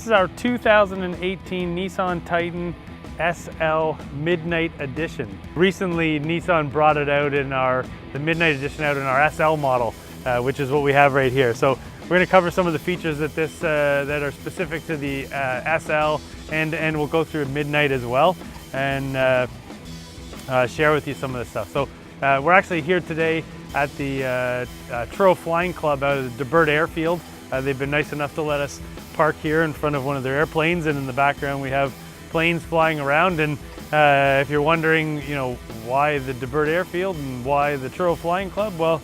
is our 2018 Nissan Titan SL Midnight Edition. Recently, Nissan brought it out in the Midnight Edition out in our SL model, which is what we have right here. So we're going to cover some of the features that that are specific to the SL, and we'll go through Midnight as well, and share with you some of this stuff. So we're actually here today at the Truro Flying Club out of the Bird Airfield. They've been nice enough to let us park here in front of one of their airplanes, and in the background we have planes flying around. And if you're wondering, why the Bird Airfield and why the Truro Flying Club, well,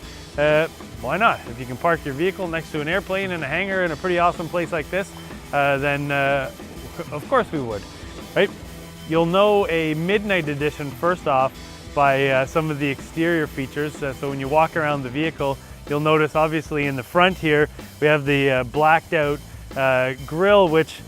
why not? If you can park your vehicle next to an airplane in a hangar in a pretty awesome place like this, then of course we would, right? You'll know a Midnight Edition first off by some of the exterior features. So when you walk around the vehicle, you'll notice obviously in the front here we have the blacked out grille, which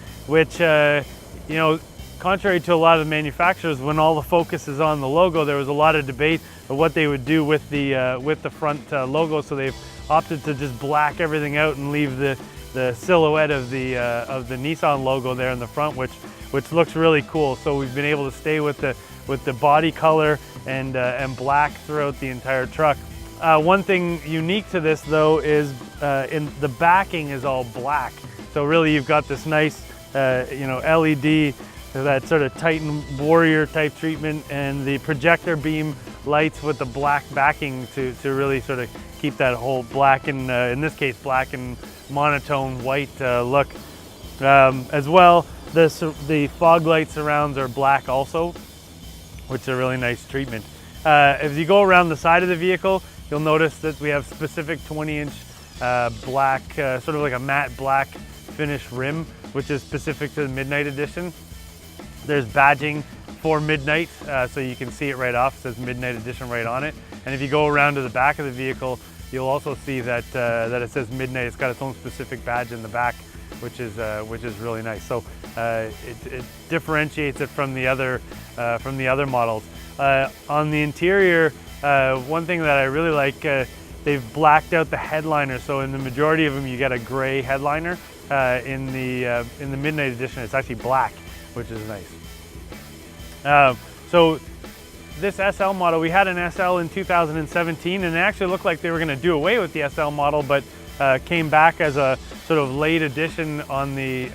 contrary to a lot of the manufacturers, when all the focus is on the logo, there was a lot of debate of what they would do with the front logo. So they've opted to just black everything out and leave the silhouette of the Nissan logo there in the front, which looks really cool. So we've been able to stay with the body color and black throughout the entire truck. One thing unique to this though is in the backing is all black. So really you've got this nice LED, that sort of Titan Warrior type treatment, and the projector beam lights with the black backing to really sort of keep that whole black and in this case black and monotone white look. As well, the fog light surrounds are black also, which is a really nice treatment. As you go around the side of the vehicle, you'll notice that we have specific 20-inch black, sort of like a matte black finish rim, which is specific to the Midnight Edition. There's badging for Midnight, so you can see it right off. It says Midnight Edition right on it. And if you go around to the back of the vehicle, you'll also see that it says Midnight. It's got its own specific badge in the back, which is really nice. So it differentiates it from the other models. On the interior, one thing that I really like, they've blacked out the headliner. So in the majority of them, you get a gray headliner. In the Midnight Edition, it's actually black, which is nice. So this SL model, we had an SL in 2017, and it actually looked like they were going to do away with the SL model, but came back as a sort of late edition on the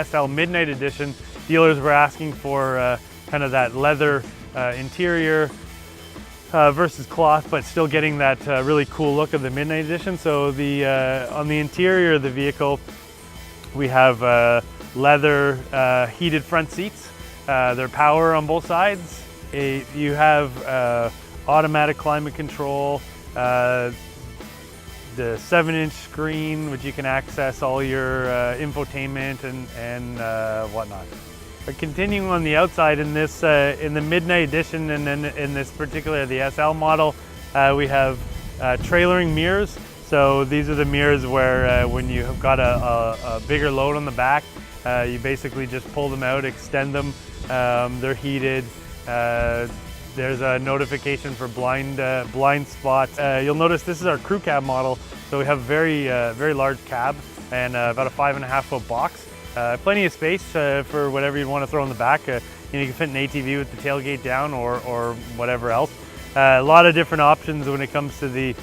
SL Midnight Edition. Dealers were asking for kind of that leather interior versus cloth, but still getting that really cool look of the Midnight Edition. So on the interior of the vehicle, we have leather heated front seats. They're power on both sides. You have automatic climate control, the 7-inch screen, which you can access all your infotainment and whatnot. But continuing on the outside, in the Midnight Edition, and then in this particular, the SL model, we have trailering mirrors. So these are the mirrors where when you have got a bigger load on the back, you basically just pull them out, extend them. They're heated. There's a notification for blind spots. You'll notice this is our crew cab model. So we have very large cab and about a 5.5-foot box. Plenty of space for whatever you want to throw in the back. You can fit an ATV with the tailgate down or whatever else. A lot of different options when it comes to the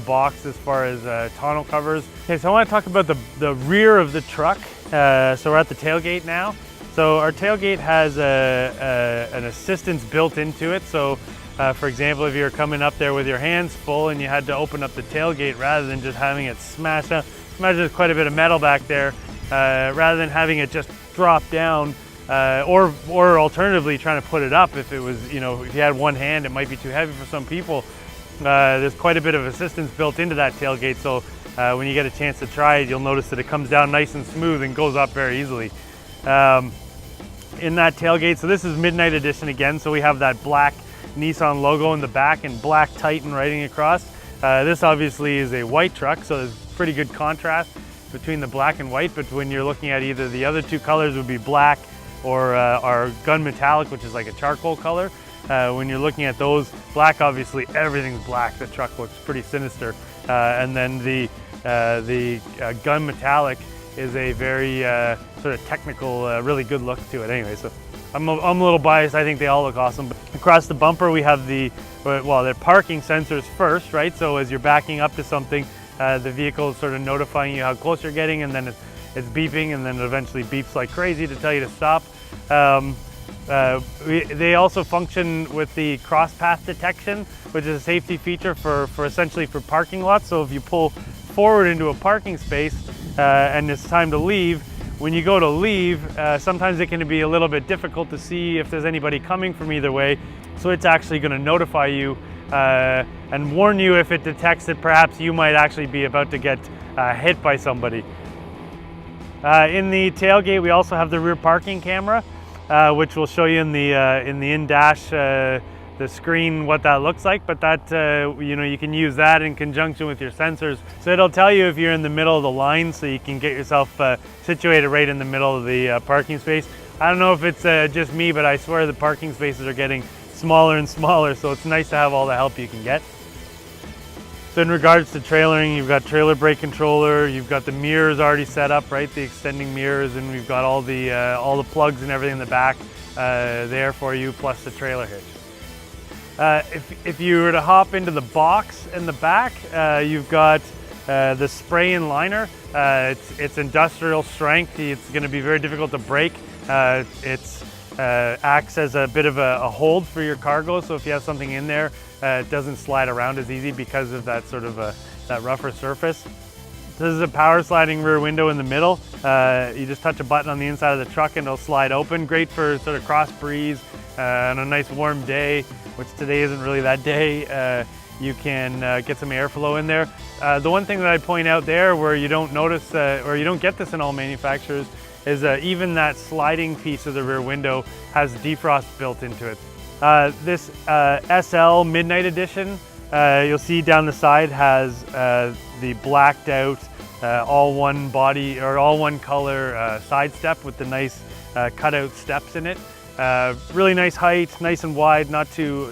box as far as tonneau covers. Okay, so I want to talk about the rear of the truck. So we're at the tailgate now. So our tailgate has an assistance built into it. So for example, if you're coming up there with your hands full and you had to open up the tailgate rather than just having it smash down, imagine there's quite a bit of metal back there, rather than having it just drop down, or alternatively trying to put it up. If it was, if you had one hand, it might be too heavy for some people. There's quite a bit of assistance built into that tailgate, so when you get a chance to try it, you'll notice that it comes down nice and smooth and goes up very easily. In that tailgate, so this is Midnight Edition again, so we have that black Nissan logo in the back and black Titan writing across. This obviously is a white truck, so there's pretty good contrast between the black and white, but when you're looking at either the other two colors would be black or our gun metallic, which is like a charcoal color. When you're looking at those, black, obviously everything's black. The truck looks pretty sinister. And then the gun metallic is a very sort of technical, really good look to it anyway. So I'm a little biased. I think they all look awesome. But across the bumper we have they're parking sensors first, right? So as you're backing up to something, the vehicle is sort of notifying you how close you're getting, and then it's beeping, and then it eventually beeps like crazy to tell you to stop. They also function with the cross path detection, which is a safety feature for essentially for parking lots. So if you pull forward into a parking space and it's time to leave, when you go to leave, sometimes it can be a little bit difficult to see if there's anybody coming from either way. So it's actually going to notify you and warn you if it detects that perhaps you might actually be about to get hit by somebody. In the tailgate, we also have the rear parking camera, which will show you in the in-dash the screen what that looks like. But that you can use that in conjunction with your sensors, so it'll tell you if you're in the middle of the line, so you can get yourself situated right in the middle of the parking space. I don't know if it's just me, but I swear the parking spaces are getting smaller and smaller, so it's nice to have all the help you can get. So in regards to trailering, you've got trailer brake controller, you've got the mirrors already set up, right? The extending mirrors, and we've got all the plugs and everything in the back there for you, plus the trailer hitch. If you were to hop into the box in the back, you've got the spray and liner. It's industrial strength. It's going to be very difficult to break. It acts as a bit of a hold for your cargo, so if you have something in there, it doesn't slide around as easy because of that sort of that rougher surface. This is a power sliding rear window in the middle. You just touch a button on the inside of the truck and it'll slide open. Great for sort of cross breeze on a nice warm day, which today isn't really that day. You can get some airflow in there. The one thing that I'd point out there where you don't notice, or you don't get this in all manufacturers, is even that sliding piece of the rear window has defrost built into it. This SL Midnight Edition, you'll see down the side, has the blacked out all one body or all one color side step with the nice cutout steps in it. Really nice height, nice and wide, not too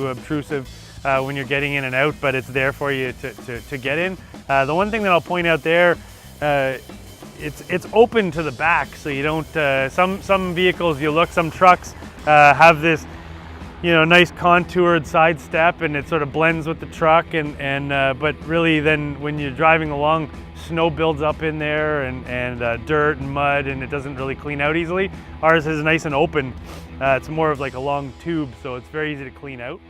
obtrusive when you're getting in and out, but it's there for you to get in. The one thing that I'll point out there, it's open to the back, so you don't. Some vehicles, some trucks have this, nice contoured side step, and it sort of blends with the truck, but really then when you're driving along, snow builds up in there and dirt and mud, and it doesn't really clean out easily. Ours is nice and open. It's more of like a long tube, so it's very easy to clean out.